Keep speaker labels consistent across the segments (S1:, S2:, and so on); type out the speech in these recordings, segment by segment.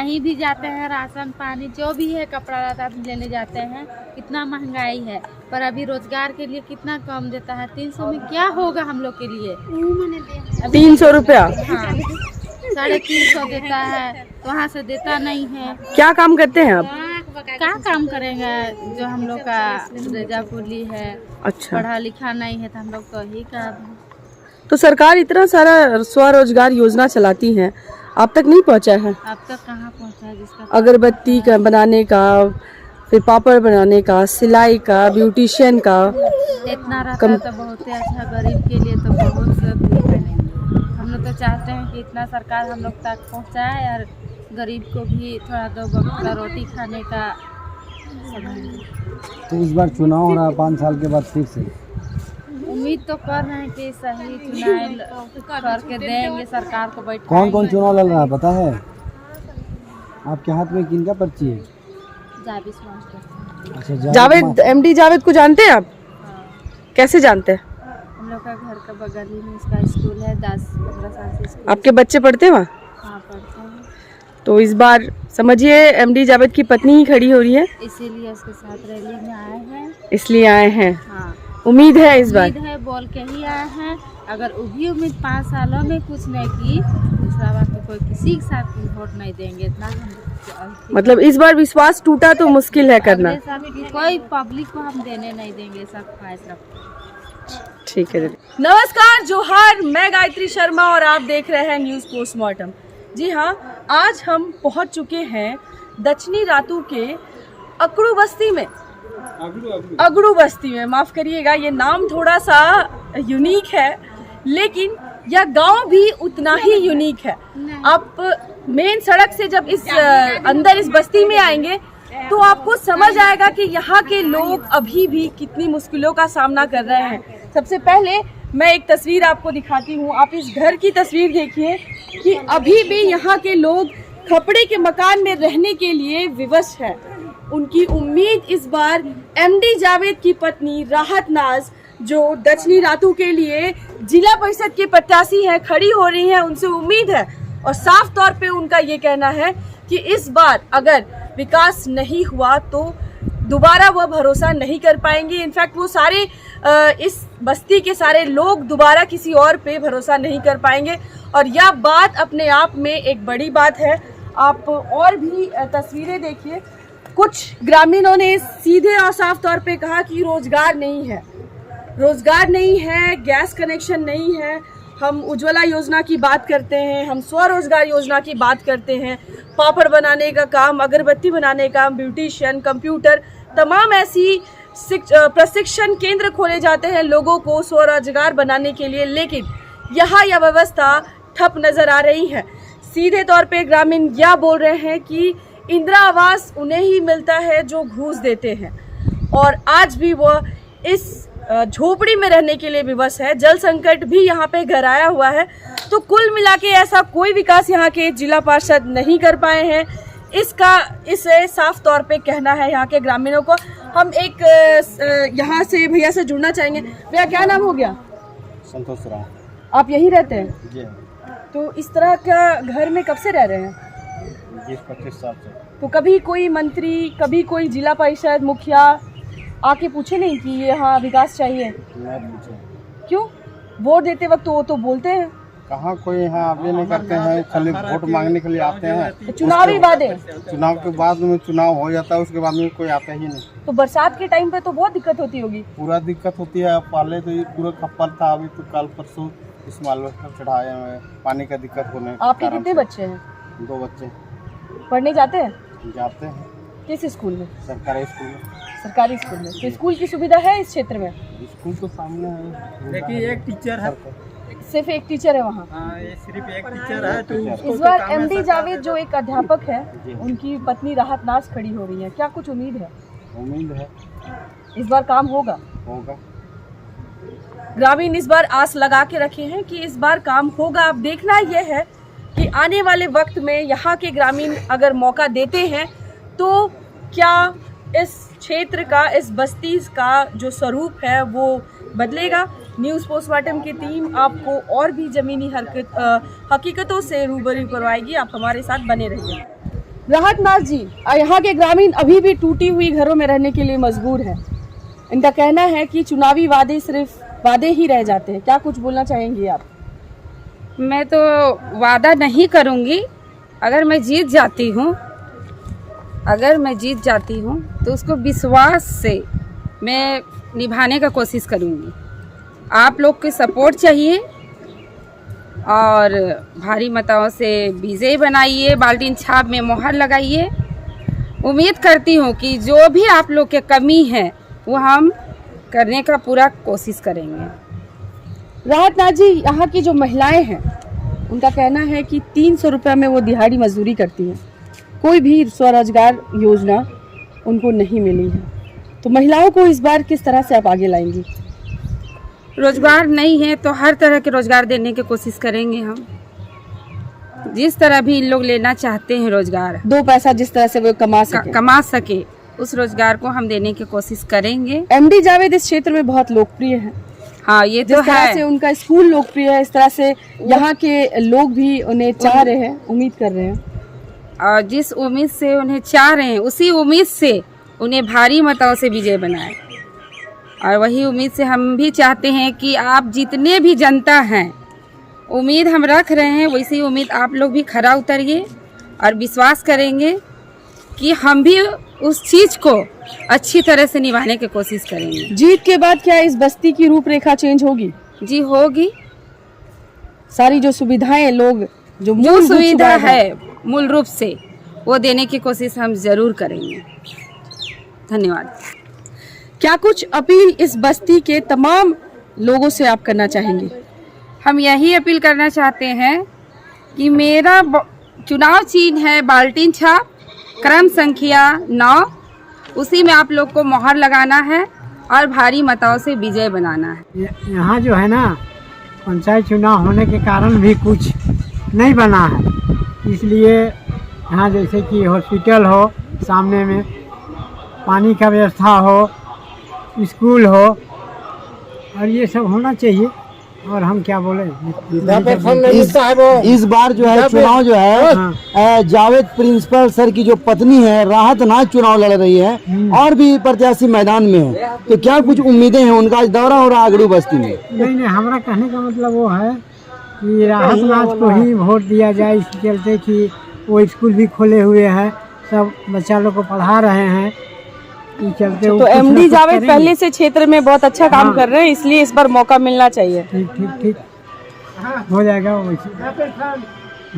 S1: कहीं भी जाते हैं, राशन पानी जो भी है, कपड़ा लता भी लेने जाते हैं, कितना महंगाई है। पर अभी रोजगार के लिए कितना कम देता है, 300 में क्या होगा हम लोग के लिए?
S2: 300 रुपया?
S1: हाँ, 350 देता है, तो वहाँ से देता नहीं है।
S2: क्या काम करते हैं आप?
S1: क्या काम करेंगे, जो हम लोग का रेजापुली है।
S2: अच्छा,
S1: पढ़ा लिखा नहीं है तो हम लोग तो यही काम।
S2: तो सरकार इतना सारा स्वरोजगार योजना चलाती है, आप तक नहीं पहुंचा है?
S1: अब तक कहाँ पहुँचा है? जिसका
S2: अगरबत्ती का बनाने का, फिर पापड़ बनाने का, सिलाई का, ब्यूटिशियन का।
S1: इतना रहता है तो बहुत ही अच्छा, गरीब के लिए तो बहुत सब है। हम लोग तो चाहते हैं कि इतना सरकार हम लोग तक पहुँचाए और गरीब को भी थोड़ा 2 वक्त का रोटी खाने का समय।
S3: तो इस बार चुनाव हो रहा है 5 साल के बाद फिर से,
S1: उम्मीद तो कर रहे हैं कि सही चुनाव करके देंगे सरकार को। बैठ
S3: कौन कौन चुनाव लड़ रहा है पता है? आपके हाथ में किनका पर्ची है? अच्छा,
S2: जावेद, MD जावेद को जानते हैं आप?
S1: हाँ।
S2: कैसे जानते हैं?
S1: हम लोग का घर का बगल ही में इसका स्कूल है, 10-15 साल से स्कूल।
S2: आपके बच्चे पढ़ते हैं वहाँ?
S1: हाँ, पढ़ते हैं।
S2: तो इस बार समझिए MD जावेद की पत्नी ही खड़ी हो रही है,
S1: इसीलिए उसके साथ रैली में आए हैं।
S2: इसलिए आए हैं।
S1: हाँ,
S2: उम्मीद है इस बार?
S1: उम्मीद है, बोल के ही आए हैं। अगर वो भी उम्मीद 5 सालों में कुछ नहीं की, दूसरा बार तो कोई किसी के साथ वोट नहीं देंगे। इतना
S2: मतलब इस बार विश्वास टूटा तो मुश्किल है करना।
S1: कोई पब्लिक को हम देने नहीं देंगे, सब ख्वाहिश रखते हैं।
S2: ठीक है। नमस्कार, जोहार, मैं गायत्री शर्मा और आप देख रहे हैं न्यूज़ पोस्टमार्टम। जी हाँ, आज हम पहुंच चुके हैं दक्षिणी रातू के अकड़ू बस्ती में। अगड़ू बस्ती में, माफ करिएगा, ये नाम थोड़ा सा यूनिक है, लेकिन यह गांव भी उतना ही यूनिक है। आप मेन सड़क से जब इस अंदर इस बस्ती में आएंगे तो आपको समझ आएगा कि यहाँ के लोग अभी भी कितनी मुश्किलों का सामना कर रहे हैं। सबसे पहले मैं एक तस्वीर आपको दिखाती हूँ। आप इस घर की तस्वीर देखिए कि अभी भी यहाँ के लोग खपड़े के मकान में रहने के लिए विवश है। उनकी उम्मीद इस बार MD जावेद की पत्नी राहत नाज, जो दक्षिणी रातू के लिए जिला परिषद के प्रत्याशी है, खड़ी हो रही है। उनसे उम्मीद है और साफ तौर पे उनका ये कहना है कि इस बार अगर विकास नहीं हुआ तो दोबारा वह भरोसा नहीं कर पाएंगे। इनफैक्ट वो सारे इस बस्ती के सारे लोग दोबारा किसी और पे भरोसा नहीं कर पाएंगे। और यह बात अपने आप में एक बड़ी बात है। आप और भी तस्वीरें देखिए। कुछ ग्रामीणों ने सीधे और साफ तौर पे कहा कि रोजगार नहीं है, रोजगार नहीं है, गैस कनेक्शन नहीं है। हम उज्ज्वला योजना की बात करते हैं, हम स्वरोजगार योजना की बात करते हैं, पापड़ बनाने का काम, अगरबत्ती बनाने का काम, ब्यूटिशियन, कंप्यूटर, तमाम ऐसी प्रशिक्षण केंद्र खोले जाते हैं लोगों को स्वरोजगार बनाने के लिए, लेकिन यहाँ यह व्यवस्था ठप नजर आ रही है। सीधे तौर पे ग्रामीण यह बोल रहे हैं कि इंदिरा आवास उन्हें ही मिलता है जो घूस देते हैं और आज भी वह इस झोपड़ी में रहने के लिए विवश है। जल संकट भी यहाँ पे गहराया हुआ है। तो कुल मिला के ऐसा कोई विकास यहाँ के जिला पार्षद नहीं कर पाए हैं, इसे साफ तौर पे कहना है यहाँ के ग्रामीणों को। हम एक यहाँ से भैया से जुड़ना चाहेंगे। भैया, क्या नाम हो गया?
S3: संतोष राम।
S4: आप यहीं रहते हैं?
S3: जी।
S4: तो इस तरह का घर में कब से रह रहे हैं?
S3: 20-25 साल से।
S4: तो कभी कोई मंत्री, कभी कोई जिला परिषद मुखिया आके पूछे नहीं कि यहाँ विकास चाहिए?
S3: नहीं पूछे।
S4: क्यों? वोट देते वक्त वो तो बोलते हैं।
S3: कहाँ कोई यहाँ आवे नहीं करते हैं, खाली वोट मांगने के लिए आते हैं।
S4: तो चुनावी वादे,
S3: चुनाव के बाद में चुनाव हो जाता है, उसके बाद में कोई आता ही नहीं।
S4: तो बरसात के टाइम पे तो बहुत दिक्कत होती होगी।
S3: पूरा दिक्कत होती है। पहले तो ये पूरा खप्पर था, अभी तो कल परसों इस मालवा चढ़ाए हुए पानी का दिक्कत होने।
S4: आपके कितने बच्चे हैं?
S3: 2 बच्चे।
S4: पढ़ने जाते हैं?
S3: जाते हैं।
S4: किस स्कूल में?
S3: सरकारी स्कूल में।
S4: सरकारी स्कूल में। तो स्कूल की सुविधा है इस क्षेत्र में?
S3: स्कूल तो सामने है,
S5: लेकिन एक टीचर है,
S4: सिर्फ एक टीचर है वहाँ?
S5: हाँ, ये सिर्फ एक टीचर है। तो
S4: इस बार MD जावेद जो एक अध्यापक है, उनकी पत्नी राहत नाज खड़ी हो रही है, क्या कुछ उम्मीद है?
S3: उम्मीद है
S4: इस बार काम होगा?
S3: होगा।
S4: ग्रामीण इस बार आस लगा के रखे हैं कि इस बार काम होगा। अब देखना यह है कि आने वाले वक्त में यहाँ के ग्रामीण अगर मौका देते हैं तो क्या इस क्षेत्र का, इस बस्ती का जो स्वरूप है वो बदलेगा। न्यूज़ पोस्टमार्टम की टीम आपको और भी ज़मीनी हकीकतों से रूबरू करवाएगी। आप हमारे साथ बने रहिए। राहत नाथ जी, यहाँ के ग्रामीण अभी भी टूटी हुई घरों में रहने के लिए मजबूर है। इनका कहना है कि चुनावी वादे सिर्फ वादे ही रह जाते हैं। क्या कुछ बोलना चाहेंगी आप?
S1: मैं तो वादा नहीं करूँगी। अगर मैं जीत जाती हूँ तो उसको विश्वास से मैं निभाने का कोशिश करूँगी। आप लोग के सपोर्ट चाहिए और भारी मतों से विजय बनाइए, बाल्टीन छाप में मोहर लगाइए। उम्मीद करती हूँ कि जो भी आप लोग के कमी है वो हम करने का पूरा कोशिश करेंगे।
S4: राहत नाथ जी, यहाँ की जो महिलाएं हैं उनका कहना है कि 300 रुपये में वो दिहाड़ी मजदूरी करती हैं, कोई भी स्वरोजगार योजना उनको नहीं मिली है। तो महिलाओं को इस बार किस तरह से आप आगे लाएंगी?
S1: रोजगार नहीं है तो हर तरह के रोजगार देने की कोशिश करेंगे हम। जिस तरह भी इन लोग लेना चाहते हैं रोजगार,
S4: 2 पैसा जिस तरह से वो कमा
S1: सके उस रोजगार को हम देने की कोशिश करेंगे।
S4: एमडी जावेद इस क्षेत्र में बहुत लोकप्रिय है।
S1: हाँ, ये तो
S4: जिस तरह
S1: है।
S4: से उनका स्कूल लोकप्रिय है, इस तरह से यहाँ के लोग भी उन्हें चाह रहे हैं, उम्मीद कर रहे हैं।
S1: और जिस उम्मीद से उन्हें चाह रहे हैं उसी उम्मीद से उन्हें भारी मतों से विजय बनाए। और वही उम्मीद से हम भी चाहते हैं कि आप जितने भी जनता हैं, उम्मीद हम रख रहे हैं, वैसी उम्मीद आप लोग भी खरा उतरिए और विश्वास करेंगे कि हम भी उस चीज़ को अच्छी तरह से निभाने की कोशिश करेंगे।
S4: जीत के बाद क्या इस बस्ती की रूपरेखा चेंज होगी?
S1: जी होगी।
S4: सारी जो सुविधाएं लोग जो
S1: मूल सुविधा है मूल रूप से वो देने की कोशिश हम जरूर करेंगे। धन्यवाद।
S4: क्या कुछ अपील इस बस्ती के तमाम लोगों से आप करना चाहेंगे?
S1: हम यही अपील करना चाहते हैं कि मेरा चुनाव चिन्ह है बाल्टीन छाप, क्रम संख्या 9, उसी में आप लोग को मोहर लगाना है और भारी मतों से विजय बनाना है।
S5: यहाँ जो है ना, पंचायत चुनाव होने के कारण भी कुछ नहीं बना है, इसलिए यहाँ जैसे कि हॉस्पिटल हो, सामने में पानी का व्यवस्था हो, स्कूल हो, और ये सब होना चाहिए। और हम क्या बोले,
S6: इस बार जो है चुनाव जो है जावेद प्रिंसिपल सर की जो पत्नी है राहत नाथ चुनाव लड़ रही है और भी प्रत्याशी मैदान में है, तो क्या कुछ उम्मीदें हैं? उनका आज दौरा हो रहा है आगड़ू बस्ती में।
S5: नहीं, हमारा कहने का मतलब वो है कि राहत नाथ को ही वोट दिया जाए, इस चलते कि वो स्कूल भी खोले हुए हैं, सब बच्चा लोग को पढ़ा रहे हैं, चलते।
S4: तो एमडी जावेद पहले से क्षेत्र में बहुत अच्छा काम कर रहे हैं, इसलिए इस बार मौका मिलना चाहिए।
S5: ठीक हो जाएगा वैसे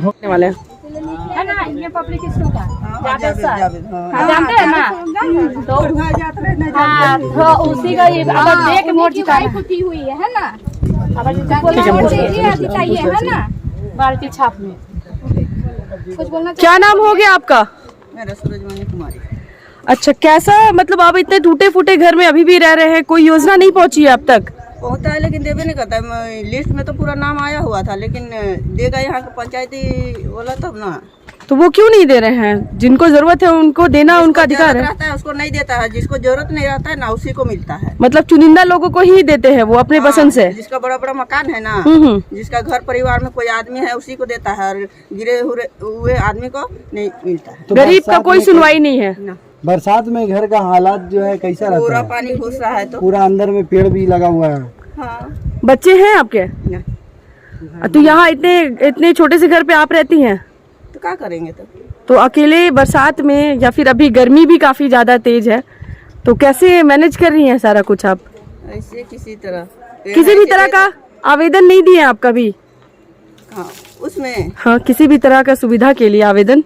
S1: होने वाले है ना। ये पब्लिक स्कूल का जानते हैं ना, तो उसी का देख वोट जिताई हुई है ना। जिताइए है ना बाल्टी छाप में। कुछ बोलना?
S4: क्या नाम हो गया आपका?
S7: मेरा सूरजवानी कुमारी।
S4: अच्छा, कैसा मतलब आप इतने टूटे फूटे घर में अभी भी रह रहे हैं, कोई योजना नहीं पहुंची है अब तक?
S7: पहुंचता है लेकिन देवे नहीं करता है। लिस्ट में तो पूरा नाम आया हुआ था, लेकिन देगा यहाँ का पंचायती वाला तब ना।
S4: तो वो क्यों नहीं दे रहे हैं? जिनको जरूरत है उनको देना उनका अधिकार है।
S7: उसको नहीं देता है, जिसको जरूरत नहीं रहता है ना उसी को मिलता है।
S4: मतलब चुनिंदा लोगों को ही देते हैं वो अपने पसंद से।
S7: जिसका बड़ा बड़ा मकान है ना, जिसका घर परिवार में कोई आदमी है उसी को देता है, और गिरे हुए आदमी को नहीं मिलता है।
S6: तो
S4: गरीब का कोई सुनवाई नहीं है।
S6: बरसात में घर का हालात जो है कैसा रहता है?
S7: पूरा पानी घुस रहा है, तो
S6: पूरा अंदर में पेड़ भी लगा हुआ है।
S7: हाँ।
S4: बच्चे हैं आपके? तो यहाँ इतने छोटे से घर पे आप रहती हैं,
S7: तो क्या करेंगे?
S4: तो अकेले बरसात में, या फिर अभी गर्मी भी काफी ज्यादा तेज है, तो कैसे मैनेज कर रही हैं सारा कुछ आप?
S7: ऐसे किसी
S4: भी तरह का आवेदन नहीं दिए आप कभी?
S7: हाँ, उसमें
S4: हाँ, किसी भी तरह का सुविधा के लिए आवेदन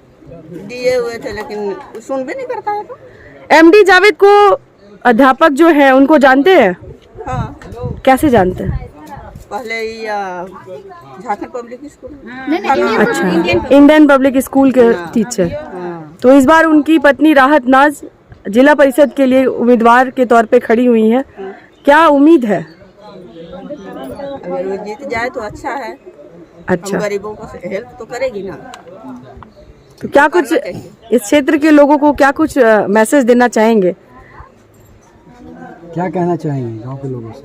S7: दिए हुए थे, लेकिन सुन भी नहीं करता है। तो
S4: एमडी जावेद को अध्यापक जो है उनको जानते हैं?
S7: हाँ।
S4: कैसे जानते हैं?
S7: पहले झारखंड पब्लिक स्कूल,
S4: अच्छा, इंडियन पब्लिक स्कूल के टीचर। तो इस बार उनकी पत्नी राहत नाज जिला परिषद के लिए उम्मीदवार के तौर पे खड़ी हुई हैं। क्या उम्मीद है?
S7: अगर वो जीत जाए तो अच्छा है।
S4: अच्छा,
S7: गरीबों को हेल्प तो करेगी ना।
S4: तो क्या कुछ इस क्षेत्र के लोगों को क्या कुछ मैसेज देना चाहेंगे?
S6: क्या कहना चाहेंगे गांव के लोगों से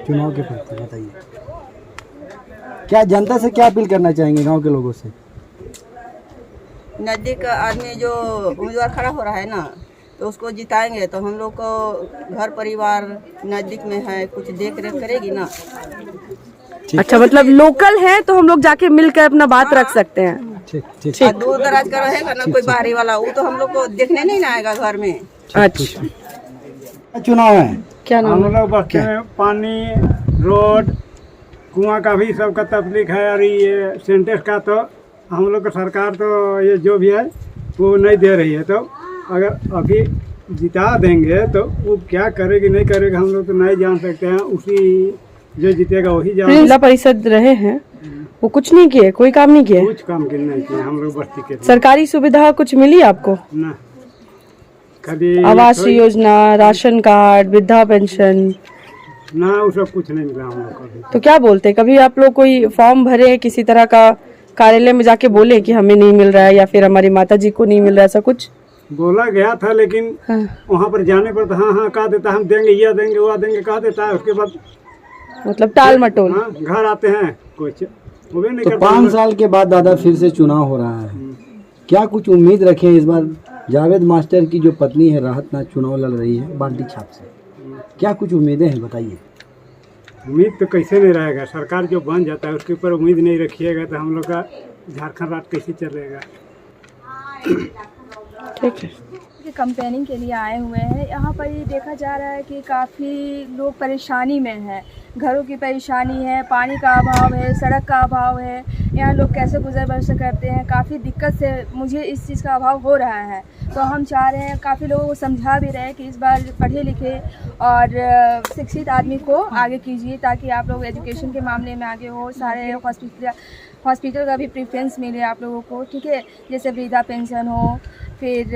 S6: चुनाव के प्रति? बताइए, क्या जनता से क्या अपील करना चाहेंगे गांव के लोगों से?
S7: नजदीक आदमी जो उम्मीदवार खड़ा हो रहा है ना, तो उसको जिताएंगे तो हम लोग को घर परिवार नजदीक में है, कुछ देख रेख करेगी ना।
S4: अच्छा, मतलब लोकल है तो हम लोग जाके मिलकर अपना बात रख सकते हैं।
S6: ठीक
S7: और दूर दराज का रहेगा ना कोई बाहरी वाला, वो तो हम लोग को देखने नहीं ना आएगा घर में।
S4: अच्छा,
S6: चुनाव है,
S4: क्या नाम
S5: हम
S4: है?
S5: लोग बस्ती में पानी, रोड, कुआं का भी सबका तकलीफ है, और ये सेंटेक्स का तो हम लोग का सरकार तो ये जो भी है वो नहीं दे रही है। तो अगर अभी जिता देंगे तो वो क्या करेगी नहीं करेगी हम लोग तो नहीं जान सकते हैं, उसी जो जीतेगा वही जान।
S4: जिला परिषद रहे हैं, वो कुछ नहीं किए, कोई काम नहीं किए,
S5: कुछ काम के नहीं किए हम लोग बस्ती के लिए।
S4: सरकारी सुविधा कुछ मिली आपको?
S5: ना कभी
S4: आवास योजना, राशन कार्ड, वृद्धा पेंशन,
S5: ना वो सब कुछ नहीं मिला हम लोग को अभी।
S4: तो क्या बोलते, कभी आप लोग कोई फॉर्म भरे, किसी तरह का कार्यालय में जाके बोले कि हमें नहीं मिल रहा है या फिर हमारी माता जी को नहीं मिल रहा है, ऐसा कुछ?
S5: बोला गया था लेकिन वहाँ पर जाने पर तो हाँ कहा देता हम देंगे, यह देंगे वो देंगे कहा देता है, उसके बाद
S4: मतलब टाल मटोल।
S5: हाँ घर आते हैं कुछ वो भी नहीं
S6: तो
S5: करते।
S6: 5 साल के बाद दादा फिर से चुनाव हो रहा है, क्या कुछ उम्मीद रखें इस बार? जावेद मास्टर की जो पत्नी है राहत नाज चुनाव लड़ रही है बाल्टी छाप से, क्या कुछ उम्मीदें हैं बताइए?
S5: उम्मीद तो कैसे नहीं रहेगा, सरकार जो बन जाता है उसके ऊपर उम्मीद नहीं रखिएगा तो हम लोग का झारखंड राज कैसे चलेगा।
S4: ठीक है,
S8: कंपेनिंग के लिए आए हुए हैं। यहाँ पर ये देखा जा रहा है कि काफ़ी लोग परेशानी में हैं, घरों की परेशानी है, पानी का अभाव है, सड़क का अभाव है, यहाँ लोग कैसे गुजर बसर करते हैं, काफ़ी दिक्कत से मुझे इस चीज़ का अभाव हो रहा है। तो हम चाह रहे हैं, काफ़ी लोगों को समझा भी रहे हैं कि इस बार पढ़े लिखे और शिक्षित आदमी को आगे कीजिए ताकि आप लोग एजुकेशन के मामले में आगे हो, सारे हॉस्पिटल का भी प्रेफरेंस मिले आप लोगों को, ठीक है। जैसे वृद्धा पेंशन हो, फिर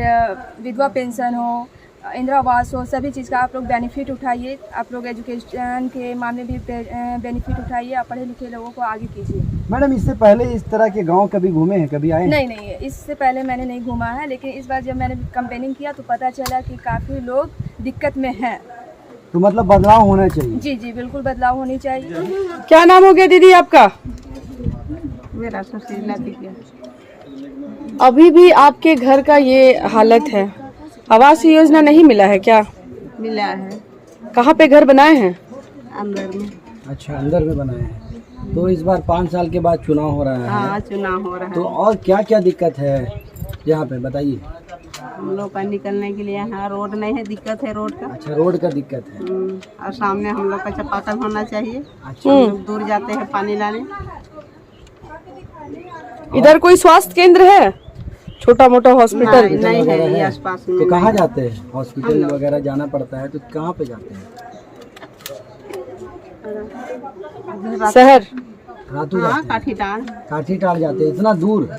S8: विधवा पेंशन हो, इंदिरा आवास हो, सभी चीज़ का आप लोग बेनिफिट उठाइए। आप लोग एजुकेशन के मामले भी बेनिफिट उठाइए, आप पढ़े लिखे लोगों को आगे कीजिए।
S6: मैडम इससे पहले इस तरह के गांव कभी घूमे हैं, कभी आए हैं?
S8: नहीं, इससे पहले मैंने नहीं घूमा है, लेकिन इस बार जब मैंने कंपेनिंग किया तो पता चला कि काफ़ी लोग दिक्कत में हैं।
S6: तो मतलब बदलाव होना चाहिए।
S8: जी बिल्कुल बदलाव होनी चाहिए।
S4: क्या नाम हो गया दीदी आपका?
S7: मेरा सुशीला दिव्या।
S4: अभी भी आपके घर का ये हालत है, आवास योजना नहीं मिला है क्या?
S7: मिला है,
S4: कहाँ पे घर बनाए हैं?
S7: अंदर में।
S6: अच्छा, अंदर में बनाए हैं। तो इस बार 5 साल के बाद चुनाव हो रहा है,
S7: हाँ चुनाव हो रहा है।
S6: तो और क्या क्या दिक्कत है यहाँ पे बताइए?
S7: हम लोग का निकलने के लिए यहाँ रोड नहीं है, दिक्कत है रोड का।
S6: अच्छा, रोड का दिक्कत है।
S7: और सामने हम लोग का चापाकल होना चाहिए।
S6: अच्छा,
S7: हम लोग दूर जाते हैं पानी लाने।
S4: इधर कोई स्वास्थ्य केंद्र है, छोटा मोटा हॉस्पिटल?
S7: नहीं है ये आसपास में।
S6: तो कहाँ जाते हैं? हॉस्पिटल वगैरह जाना पड़ता है, तो कहाँ पे जाते हैं?
S4: शहर
S6: रातू
S7: हाँ,
S6: जाते हैं?
S7: काठी
S6: काठीटाड़ जाते हैं, इतना दूर?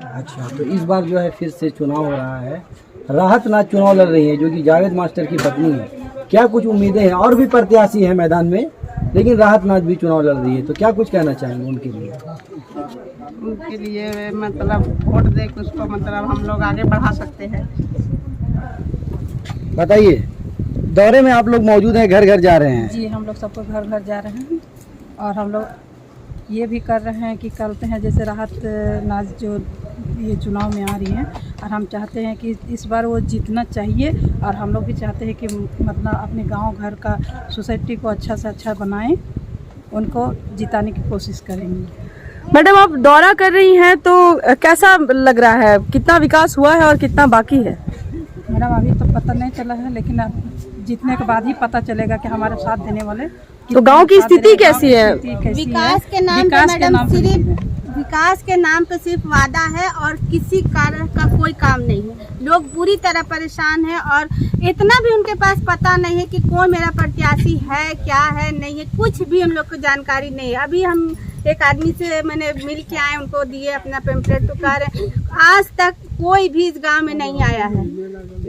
S6: अच्छा, तो इस बार जो है फिर से चुनाव हो रहा है, राहत नाज चुनाव लड़ रही है जो कि जावेद मास्टर की पत्नी है, क्या कुछ उम्मीदें हैं? और भी प्रत्याशी हैं मैदान में, लेकिन राहत नाज भी चुनाव लड़ रही है, तो क्या कुछ कहना चाहेंगे उनके लिए?
S7: उनके लिए मतलब वोट दे के उसको मतलब हम लोग आगे बढ़ा सकते हैं।
S6: बताइए, दौरे में आप लोग मौजूद हैं, घर घर जा रहे हैं?
S9: जी, हम लोग सबको घर घर जा रहे हैं और हम लोग ये भी कर रहे हैं कि करते हैं जैसे राहत नाज जो ये चुनाव में आ रही हैं, और हम चाहते हैं कि इस बार वो जीतना चाहिए, और हम लोग भी चाहते हैं कि मतलब अपने गांव घर का सोसाइटी को अच्छा से अच्छा बनाएं, उनको जिताने की कोशिश करेंगे।
S4: मैडम, आप दौरा कर रही हैं तो कैसा लग रहा है, कितना विकास हुआ है और कितना बाकी है?
S9: मैडम अभी तो पता नहीं चला है, लेकिन अब जीतने के बाद ही पता चलेगा कि हमारे साथ देने वाले।
S4: तो गांव की स्थिति कैसी है?
S8: विकास के नाम पे मैडम सिर्फ विकास के नाम पे सिर्फ वादा है और किसी कारण का कोई काम नहीं है। लोग बुरी तरह परेशान हैं और इतना भी उनके पास पता नहीं है कि कौन मेरा प्रत्याशी है, क्या है, नहीं है, कुछ भी हम लोग को जानकारी नहीं है। अभी हम एक आदमी से मैंने मिल के आए, उनको दिए अपना पेम्पलेट, तो कह रहे आज तक कोई भी इस गांव में नहीं आया है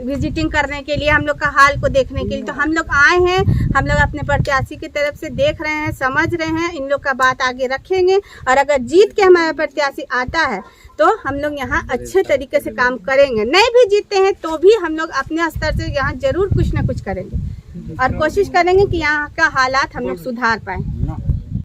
S8: विजिटिंग करने के लिए, हम लोग का हाल को देखने के लिए। तो हम लोग आए हैं, हम लोग अपने प्रत्याशी की तरफ से देख रहे हैं, समझ रहे हैं, इन लोग का बात आगे रखेंगे, और अगर जीत के हमारा प्रत्याशी आता है तो हम लोग यहाँ अच्छे तरीके से काम करेंगे। नहीं भी जीतते हैं तो भी हम लोग अपने स्तर से यहाँ जरूर कुछ ना कुछ करेंगे और कोशिश करेंगे कि यहाँ का हालात हम लोग सुधार पाएं।